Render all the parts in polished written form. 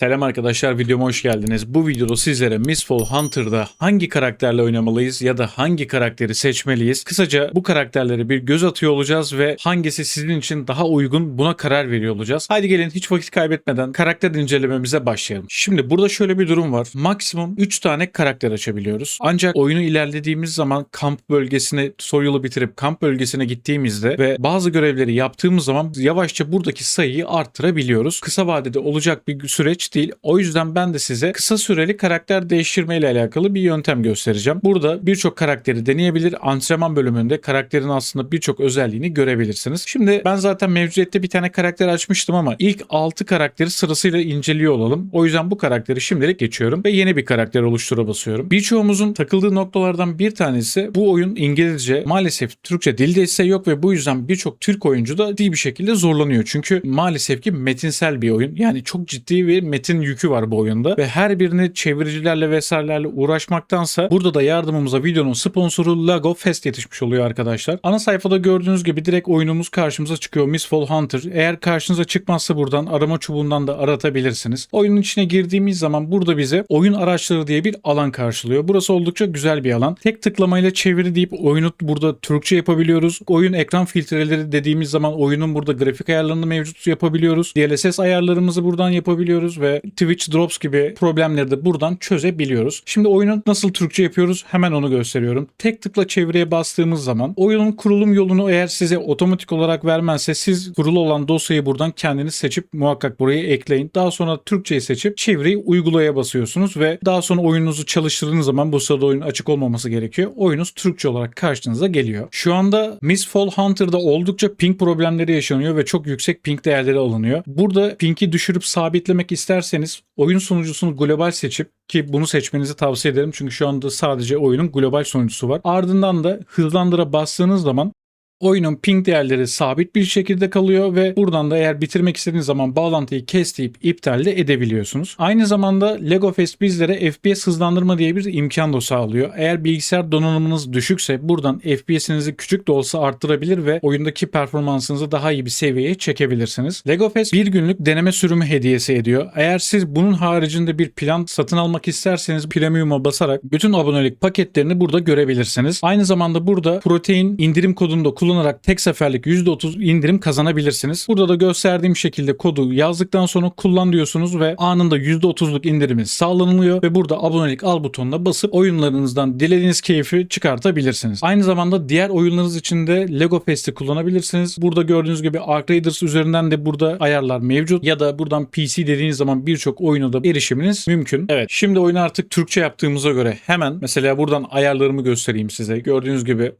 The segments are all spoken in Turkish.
Selam arkadaşlar, videoma hoş geldiniz. Bu videoda sizlere Mistfall Hunter'da hangi karakterle oynamalıyız ya da hangi karakteri seçmeliyiz? Kısaca bu karakterlere bir göz atıyor olacağız ve hangisi sizin için daha uygun buna karar veriyor olacağız. Haydi gelin hiç vakit kaybetmeden karakter incelememize başlayalım. Şimdi burada şöyle bir durum var. Maksimum 3 tane karakter açabiliyoruz. Ancak oyunu ilerlediğimiz zaman kamp bölgesine, tutorial'ı bitirip kamp bölgesine gittiğimizde ve bazı görevleri yaptığımız zaman yavaşça buradaki sayıyı arttırabiliyoruz. Kısa vadede olacak bir süreç değil. O yüzden ben de size kısa süreli karakter değiştirme ile alakalı bir yöntem göstereceğim. Burada birçok karakteri deneyebilir. Antrenman bölümünde karakterin aslında birçok özelliğini görebilirsiniz. Şimdi ben zaten mevcudiyette bir tane karakter açmıştım ama ilk 6 karakteri sırasıyla inceliyor olalım. O yüzden bu karakteri şimdilik geçiyorum ve yeni bir karakter oluştura basıyorum. Birçoğumuzun takıldığı noktalardan bir tanesi bu oyun İngilizce, maalesef Türkçe dil desteği yok ve bu yüzden birçok Türk oyuncu da ciddi bir şekilde zorlanıyor. Çünkü maalesef ki metinsel bir oyun. Yani çok ciddi bir metin yükü var bu oyunda ve her birini çeviricilerle vesairelerle uğraşmaktansa burada da yardımımıza videonun sponsoru Lago Fest yetişmiş oluyor arkadaşlar. Ana sayfada gördüğünüz gibi direkt oyunumuz karşımıza çıkıyor, Mistfall Hunter. Eğer karşınıza çıkmazsa buradan arama çubuğundan da aratabilirsiniz. Oyunun içine girdiğimiz zaman burada bize oyun araçları diye bir alan karşılıyor. Burası oldukça güzel bir alan. Tek tıklamayla çeviri deyip oyunu burada Türkçe yapabiliyoruz. Oyun ekran filtreleri dediğimiz zaman oyunun burada grafik ayarlarını mevcut yapabiliyoruz. DLSS ayarlarımızı buradan yapabiliyoruz ve Twitch Drops gibi problemleri de buradan çözebiliyoruz. Şimdi oyunu nasıl Türkçe yapıyoruz hemen onu gösteriyorum. Tek tıkla çeviriye bastığımız zaman oyunun kurulum yolunu eğer size otomatik olarak vermezse siz kurulu olan dosyayı buradan kendiniz seçip muhakkak buraya ekleyin. Daha sonra Türkçeyi seçip çeviriyi uygulaya basıyorsunuz ve daha sonra oyununuzu çalıştırdığınız zaman bu sırada oyun açık olmaması gerekiyor. Oyunuz Türkçe olarak karşınıza geliyor. Şu anda Mistfall Hunter'da oldukça ping problemleri yaşanıyor ve çok yüksek ping değerleri alınıyor. Burada ping'i düşürüp sabitlemek isterseniz oyun sunucusunu global seçip, ki bunu seçmenizi tavsiye ederim çünkü şu anda sadece oyunun global sunucusu var. Ardından da hızlandıra bastığınız zaman oyunun ping değerleri sabit bir şekilde kalıyor ve buradan da eğer bitirmek istediğiniz zaman bağlantıyı kes deyip iptal de edebiliyorsunuz. Aynı zamanda Lego Fest bizlere FPS hızlandırma diye bir imkan da sağlıyor. Eğer bilgisayar donanımınız düşükse buradan FPS'inizi küçük de olsa arttırabilir ve oyundaki performansınızı daha iyi bir seviyeye çekebilirsiniz. Lego Fest bir günlük deneme sürümü hediyesi ediyor. Eğer siz bunun haricinde bir plan satın almak isterseniz Premium'a basarak bütün abonelik paketlerini burada görebilirsiniz. Aynı zamanda burada protein indirim kodunu da kullanarak tek seferlik %30 indirim kazanabilirsiniz. Burada da gösterdiğim şekilde kodu yazdıktan sonra kullan diyorsunuz ve anında %30'luk indirimi sağlanılıyor ve burada abonelik al butonuna basıp oyunlarınızdan dilediğiniz keyfi çıkartabilirsiniz. Aynı zamanda diğer oyunlarınız için de Lego Fest'i kullanabilirsiniz. Burada gördüğünüz gibi Ark Raiders üzerinden de burada ayarlar mevcut ya da buradan PC dediğiniz zaman birçok oyuna da erişiminiz mümkün. Evet, şimdi oyunu artık Türkçe yaptığımıza göre hemen mesela buradan ayarlarımı göstereyim size. Gördüğünüz gibi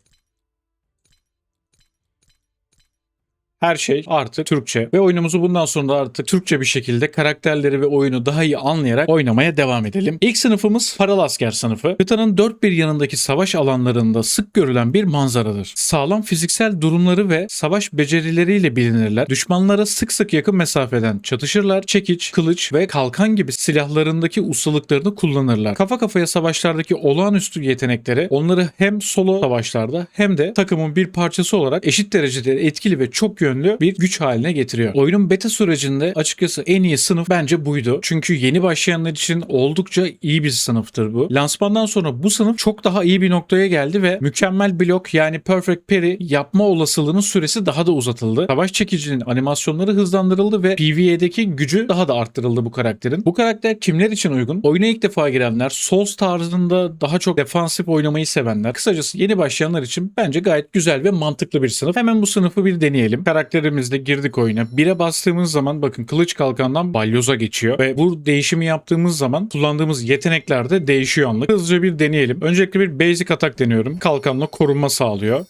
her şey artık Türkçe ve oyunumuzu bundan sonra artık Türkçe bir şekilde karakterleri ve oyunu daha iyi anlayarak oynamaya devam edelim. İlk sınıfımız Paralı Asker sınıfı. Kıtanın dört bir yanındaki savaş alanlarında sık görülen bir manzaradır. Sağlam fiziksel durumları ve savaş becerileriyle bilinirler. Düşmanlara sık sık yakın mesafeden çatışırlar. Çekiç, kılıç ve kalkan gibi silahlarındaki ustalıklarını kullanırlar. Kafa kafaya savaşlardaki olağanüstü yetenekleri onları hem solo savaşlarda hem de takımın bir parçası olarak eşit derecede etkili ve çok yönlü bir güç haline getiriyor. Oyunun beta sürecinde açıkçası en iyi sınıf bence buydu. Çünkü yeni başlayanlar için oldukça iyi bir sınıftır bu. Lansmandan sonra bu sınıf çok daha iyi bir noktaya geldi ve mükemmel blok yani perfect parry yapma olasılığının süresi daha da uzatıldı. Savaş çekicinin animasyonları hızlandırıldı ve PvE'deki gücü daha da arttırıldı bu karakterin. Bu karakter kimler için uygun? Oyuna ilk defa girenler, Souls tarzında daha çok defansif oynamayı sevenler. Kısacası yeni başlayanlar için bence gayet güzel ve mantıklı bir sınıf. Hemen bu sınıfı bir deneyelim. Karakterimizle girdik oyuna. 1'e bastığımız zaman bakın kılıç kalkandan balyoza geçiyor ve bu değişimi yaptığımız zaman kullandığımız yetenekler de değişiyor anlık. Hızlıca bir deneyelim. Öncelikle bir basic atak deniyorum. Kalkanla korunma sağlıyor.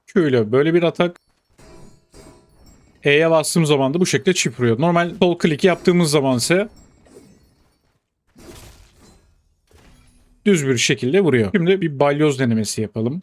Şöyle böyle bir atak. E'ye bastığım zaman da bu şekilde çift vuruyor. Normal sol klik yaptığımız zaman ise düz bir şekilde vuruyor. Şimdi bir balyoz denemesi yapalım.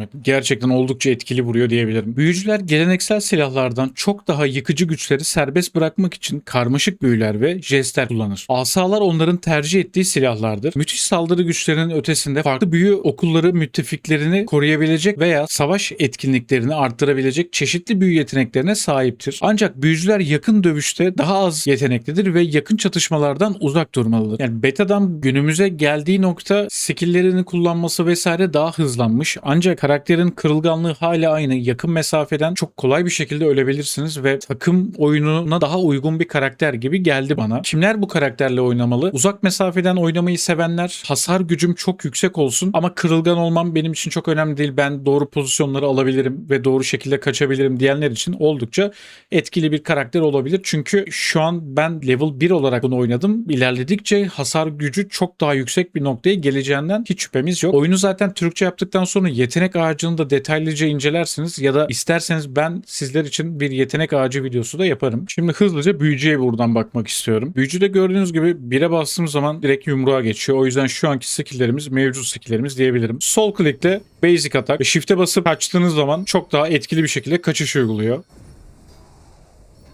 Evet, gerçekten oldukça etkili vuruyor diyebilirim. Büyücüler geleneksel silahlardan çok daha yıkıcı güçleri serbest bırakmak için karmaşık büyüler ve jestler kullanır. Asalar onların tercih ettiği silahlardır. Müthiş saldırı güçlerinin ötesinde farklı büyü okulları müttefiklerini koruyabilecek veya savaş etkinliklerini arttırabilecek çeşitli büyü yeteneklerine sahiptir. Ancak büyücüler yakın dövüşte daha az yeteneklidir ve yakın çatışmalardan uzak durmalıdır. Yani betadan günümüze geldiği nokta skill'lerini kullanması vesaire daha hızlanmış. Ancak karakterin kırılganlığı hala aynı. Yakın mesafeden çok kolay bir şekilde ölebilirsiniz ve takım oyununa daha uygun bir karakter gibi geldi bana. Kimler bu karakterle oynamalı? Uzak mesafeden oynamayı sevenler, hasar gücüm çok yüksek olsun ama kırılgan olmam benim için çok önemli değil. Ben doğru pozisyonları alabilirim ve doğru şekilde kaçabilirim diyenler için oldukça etkili bir karakter olabilir. Çünkü şu an ben level 1 olarak bunu oynadım. İlerledikçe hasar gücü çok daha yüksek bir noktaya geleceğinden hiç şüphemiz yok. Oyunu zaten Türkçe yaptıktan sonra yetenek ağacını da detaylıca incelersiniz ya da isterseniz ben sizler için bir yetenek ağacı videosu da yaparım. Şimdi hızlıca büyücüye buradan bakmak istiyorum. Büyücüde gördüğünüz gibi 1'e bastığım zaman direkt yumruğa geçiyor. O yüzden şu anki skill'lerimiz mevcut skill'lerimiz diyebilirim. Sol klikle basic atak ve shift'e basıp kaçtığınız zaman çok daha etkili bir şekilde kaçış uyguluyor.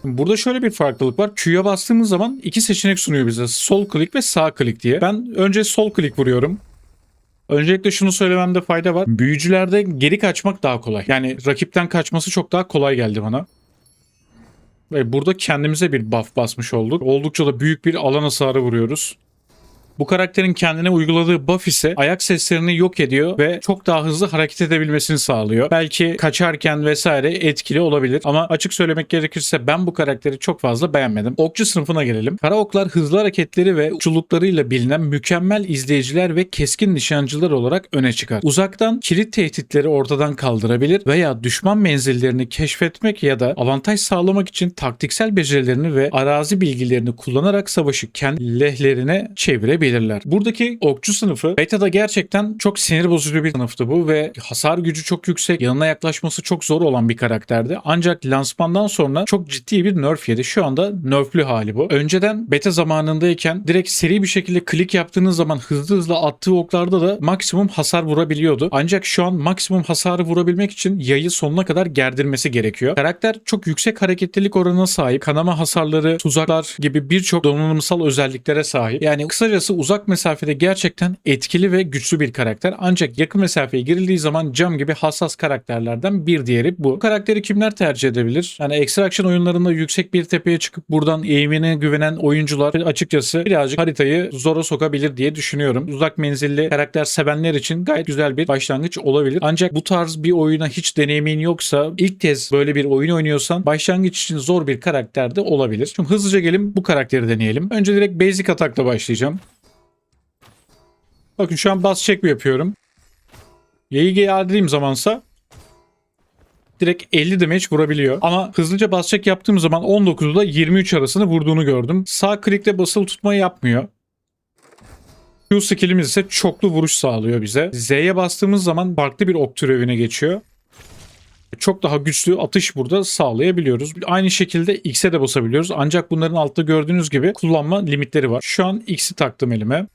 Burada şöyle bir farklılık var. Q'ya bastığımız zaman iki seçenek sunuyor bize. Sol klik ve sağ klik diye. Ben önce sol klik vuruyorum. Öncelikle şunu söylememde fayda var. Büyücülerde geri kaçmak daha kolay. Yani rakipten kaçması çok daha kolay geldi bana. Ve burada kendimize bir buff basmış olduk. Oldukça da büyük bir alan hasarı vuruyoruz. Bu karakterin kendine uyguladığı buff ise ayak seslerini yok ediyor ve çok daha hızlı hareket edebilmesini sağlıyor. Belki kaçarken vesaire etkili olabilir ama açık söylemek gerekirse ben bu karakteri çok fazla beğenmedim. Okçu sınıfına gelelim. Kara oklar hızlı hareketleri ve uçulluklarıyla bilinen mükemmel izleyiciler ve keskin nişancılar olarak öne çıkar. Uzaktan kilit tehditleri ortadan kaldırabilir veya düşman menzillerini keşfetmek ya da avantaj sağlamak için taktiksel becerilerini ve arazi bilgilerini kullanarak savaşı kendi lehlerine çevirebilir. Buradaki okçu sınıfı beta'da gerçekten çok sinir bozucu bir sınıftı bu ve hasar gücü çok yüksek, yanına yaklaşması çok zor olan bir karakterdi. Ancak lansmandan sonra çok ciddi bir nerf yedi. Şu anda nerflü hali bu. Önceden beta zamanındayken direkt seri bir şekilde klik yaptığınız zaman hızlı attığı oklarda da maksimum hasar vurabiliyordu. Ancak şu an maksimum hasarı vurabilmek için yayı sonuna kadar gerdirmesi gerekiyor. Karakter çok yüksek hareketlilik oranına sahip. Kanama hasarları, tuzaklar gibi birçok donanımsal özelliklere sahip. Yani kısacası uzak mesafede gerçekten etkili ve güçlü bir karakter. Ancak yakın mesafeye girildiği zaman cam gibi hassas karakterlerden bir diğeri bu. Bu karakteri kimler tercih edebilir? Yani Extraction oyunlarında yüksek bir tepeye çıkıp buradan eğimine güvenen oyuncular açıkçası birazcık haritayı zora sokabilir diye düşünüyorum. Uzak menzilli karakter sevenler için gayet güzel bir başlangıç olabilir. Ancak bu tarz bir oyuna hiç deneyimin yoksa, ilk kez böyle bir oyun oynuyorsan başlangıç için zor bir karakter de olabilir. Şimdi hızlıca gelin bu karakteri deneyelim. Önce direkt basic atakla başlayacağım. Bakın şu an bas check yapıyorum. Yayı geldiğim zamansa direkt 50 damage vurabiliyor. Ama hızlıca bas check yaptığım zaman 19'da 23 arasını vurduğunu gördüm. Sağ klikle basılı tutmayı yapmıyor. Q skillimiz ise çoklu vuruş sağlıyor bize. Z'ye bastığımız zaman farklı bir ok türevine geçiyor. Çok daha güçlü atış burada sağlayabiliyoruz. Aynı şekilde X'e de basabiliyoruz. Ancak bunların altta gördüğünüz gibi kullanma limitleri var. Şu an X'i taktım elime.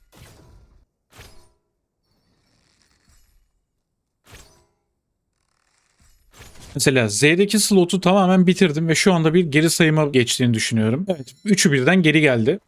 Mesela Z'deki slotu tamamen bitirdim ve şu anda bir geri sayıma geçtiğini düşünüyorum. Evet, üçü birden geri geldi.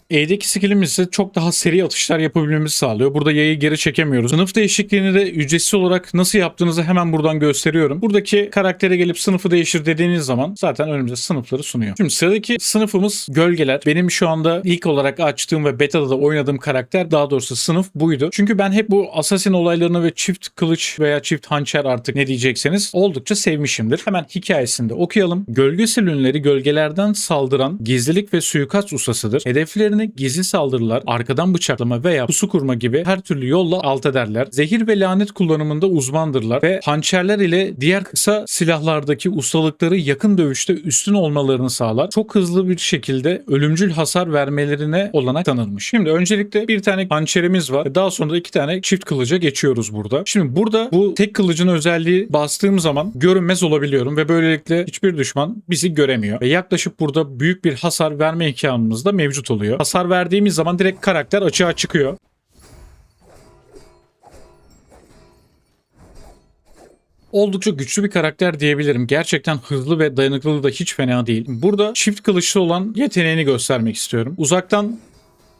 E'deki skillimiz ise çok daha seri atışlar yapabilmemizi sağlıyor. Burada yayı geri çekemiyoruz. Sınıf değişikliğini de ücretsiz olarak nasıl yaptığınızı hemen buradan gösteriyorum. Buradaki karaktere gelip sınıfı değiştir dediğiniz zaman zaten önümüze sınıfları sunuyor. Şimdi sıradaki sınıfımız gölgeler. Benim şu anda ilk olarak açtığım ve beta'da da oynadığım karakter, daha doğrusu sınıf buydu. Çünkü ben hep bu assassin olaylarını ve çift kılıç veya çift hançer artık ne diyecekseniz oldukça sevmişimdir. Hemen hikayesini de okuyalım. Gölge silünleri gölgelerden saldıran gizlilik ve suikast ustasıdır. Hedeflerini gizli saldırılar, arkadan bıçaklama veya pusu kurma gibi her türlü yolla alt ederler. Zehir ve lanet kullanımında uzmandırlar ve hançerler ile diğer kısa silahlardaki ustalıkları yakın dövüşte üstün olmalarını sağlar. Çok hızlı bir şekilde ölümcül hasar vermelerine olanak tanınmış. Şimdi öncelikle bir tane hançerimiz var. Daha sonra da iki tane çift kılıca geçiyoruz burada. Şimdi burada bu tek kılıcın özelliği bastığım zaman görünmez olabiliyorum ve böylelikle hiçbir düşman bizi göremiyor. Ve yaklaşık burada büyük bir hasar verme imkanımız da mevcut oluyor. Hasar verdiğimiz zaman direkt karakter açığa çıkıyor. Oldukça güçlü bir karakter diyebilirim. Gerçekten hızlı ve dayanıklılığı da hiç fena değil. Burada çift kılıçlı olan yeteneğini göstermek istiyorum. Uzaktan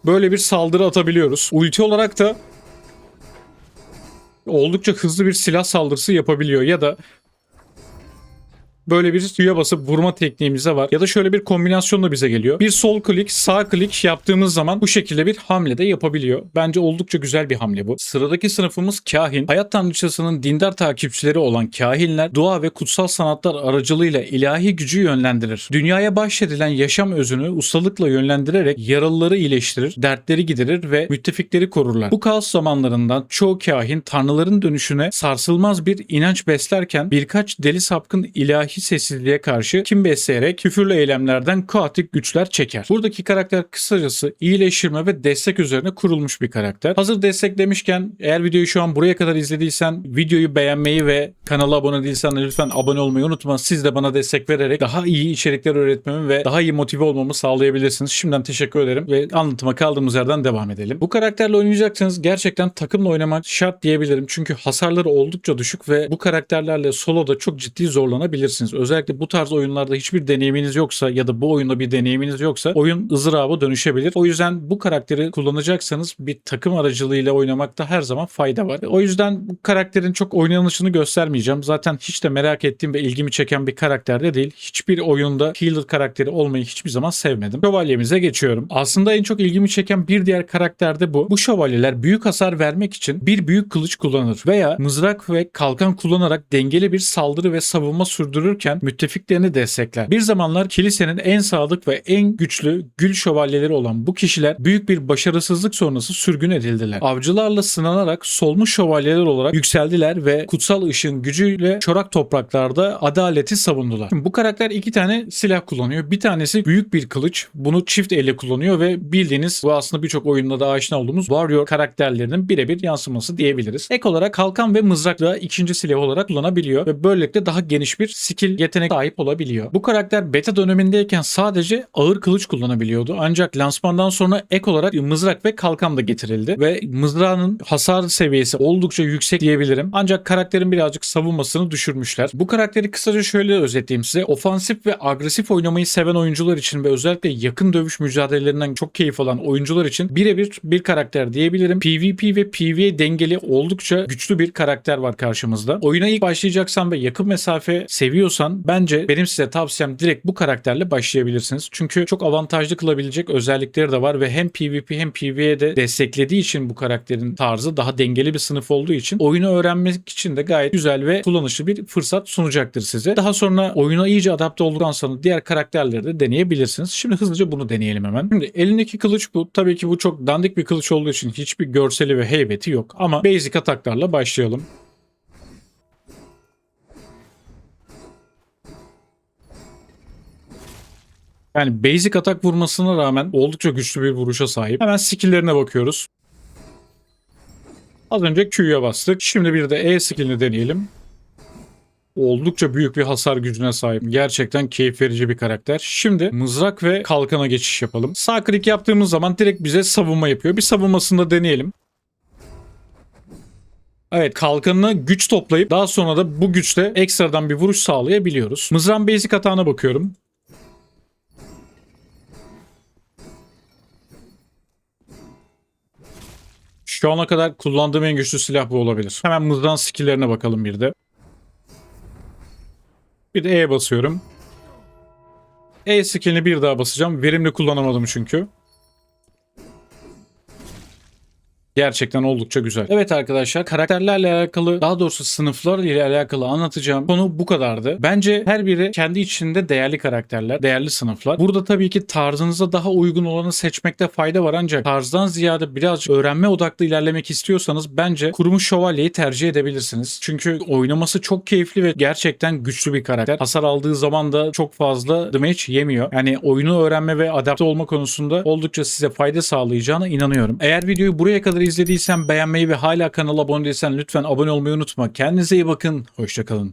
böyle bir saldırı atabiliyoruz. Ulti olarak da oldukça hızlı bir silah saldırısı yapabiliyor ya da böyle bir suya basıp vurma tekniğimiz de var. Ya da şöyle bir kombinasyon da bize geliyor. Bir sol klik, sağ klik yaptığımız zaman bu şekilde bir hamle de yapabiliyor. Bence oldukça güzel bir hamle bu. Sıradaki sınıfımız kahin. Hayat tanrıçasının dindar takipçileri olan kahinler dua ve kutsal sanatlar aracılığıyla ilahi gücü yönlendirir. Dünyaya bahşedilen yaşam özünü ustalıkla yönlendirerek yaralıları iyileştirir, dertleri giderir ve müttefikleri korurlar. Bu kaos zamanlarından çoğu kahin tanrıların dönüşüne sarsılmaz bir inanç beslerken birkaç deli sapkın ilahi sessizliğe karşı kin besleyerek küfürlü eylemlerden kaotik güçler çeker. Buradaki karakter kısacası iyileştirme ve destek üzerine kurulmuş bir karakter. Hazır destek demişken eğer videoyu şu an buraya kadar izlediysen videoyu beğenmeyi ve kanala abone değilsen de lütfen abone olmayı unutma. Siz de bana destek vererek daha iyi içerikler üretmemi ve daha iyi motive olmamı sağlayabilirsiniz. Şimdiden teşekkür ederim ve anlatıma kaldığımız yerden devam edelim. Bu karakterle oynayacaksanız gerçekten takımla oynamak şart diyebilirim. Çünkü hasarları oldukça düşük ve bu karakterlerle soloda çok ciddi zorlanabilirsiniz. Özellikle bu tarz oyunlarda hiçbir deneyiminiz yoksa ya da bu oyunda bir deneyiminiz yoksa oyun ızdıraba dönüşebilir. O yüzden bu karakteri kullanacaksanız bir takım aracılığıyla oynamakta her zaman fayda var. O yüzden bu karakterin çok oynanışını göstermeyeceğim. Zaten hiç de merak ettiğim ve ilgimi çeken bir karakter de değil. Hiçbir oyunda healer karakteri olmayı hiçbir zaman sevmedim. Şövalyemize geçiyorum. Aslında en çok ilgimi çeken bir diğer karakter de bu. Bu şövalyeler büyük hasar vermek için bir büyük kılıç kullanır veya mızrak ve kalkan kullanarak dengeli bir saldırı ve savunma sürdürürken müttefiklerini destekler. Bir zamanlar kilisenin en sadık ve en güçlü gül şövalyeleri olan bu kişiler büyük bir başarısızlık sonrası sürgün edildiler. Avcılarla sınanarak solmuş şövalyeler olarak yükseldiler ve kutsal ışığın gücüyle çorak topraklarda adaleti savundular. Şimdi bu karakter iki tane silah kullanıyor. Bir tanesi büyük bir kılıç. Bunu çift elle kullanıyor ve bildiğiniz bu aslında birçok oyunda da aşina olduğumuz warrior karakterlerinin birebir yansıması diyebiliriz. Ek olarak kalkan ve mızrak da ikinci silah olarak kullanabiliyor ve böylelikle daha geniş bir skill yetenek sahip olabiliyor. Bu karakter beta dönemindeyken sadece ağır kılıç kullanabiliyordu. Ancak lansmandan sonra ek olarak mızrak ve kalkan da getirildi ve mızrağının hasar seviyesi oldukça yüksek diyebilirim. Ancak karakterin birazcık savunmasını düşürmüşler. Bu karakteri kısaca şöyle özetleyeyim size. Ofansif ve agresif oynamayı seven oyuncular için ve özellikle yakın dövüş mücadelelerinden çok keyif alan oyuncular için birebir bir karakter diyebilirim. PvP ve PvE dengeli oldukça güçlü bir karakter var karşımızda. Oyuna ilk başlayacaksan ve yakın mesafe seviyorsan bence benim size tavsiyem direkt bu karakterle başlayabilirsiniz. Çünkü çok avantajlı kılabilecek özellikleri de var ve hem PvP hem PvE'de desteklediği için bu karakterin tarzı daha dengeli bir sınıf olduğu için oyunu öğrenmek için de gayet güzel ve kullanışlı bir fırsat sunacaktır size. Daha sonra oyuna iyice adapte olduktan sonra diğer karakterleri de deneyebilirsiniz. Şimdi hızlıca bunu deneyelim hemen. Şimdi elindeki kılıç bu. Tabii ki bu çok dandik bir kılıç olduğu için hiçbir görseli ve heybeti yok. Ama basic ataklarla başlayalım. Yani basic atak vurmasına rağmen oldukça güçlü bir vuruşa sahip. Hemen skill'lerine bakıyoruz. Az önce Q'ya bastık. Şimdi bir de E skill'ini deneyelim. Oldukça büyük bir hasar gücüne sahip. Gerçekten keyif verici bir karakter. Şimdi mızrak ve kalkana geçiş yapalım. Sağ klik yaptığımız zaman direkt bize savunma yapıyor. Bir savunmasını da deneyelim. Evet, kalkanına güç toplayıp daha sonra da bu güçle ekstradan bir vuruş sağlayabiliyoruz. Mızrağın basic atağına bakıyorum. Şu ana kadar kullandığım en güçlü silah bu olabilir. Hemen mızrağın skill'lerine bakalım bir de. Bir de E'ye basıyorum. E skill'ini bir daha basacağım. Verimli kullanamadım çünkü. Gerçekten oldukça güzel. Evet arkadaşlar, karakterlerle alakalı, daha doğrusu sınıflar ile alakalı anlatacağım konu bu kadardı. Bence her biri kendi içinde değerli karakterler, değerli sınıflar. Burada tabii ki tarzınıza daha uygun olanı seçmekte fayda var, ancak tarzdan ziyade birazcık öğrenme odaklı ilerlemek istiyorsanız bence Kurumuş Şövalye'yi tercih edebilirsiniz. Çünkü oynaması çok keyifli ve gerçekten güçlü bir karakter. Hasar aldığı zaman da çok fazla damage yemiyor. Yani oyunu öğrenme ve adapte olma konusunda oldukça size fayda sağlayacağına inanıyorum. Eğer videoyu buraya kadar izlediysen beğenmeyi ve hala kanala abone değilsen lütfen abone olmayı unutma. Kendinize iyi bakın. Hoşça kalın.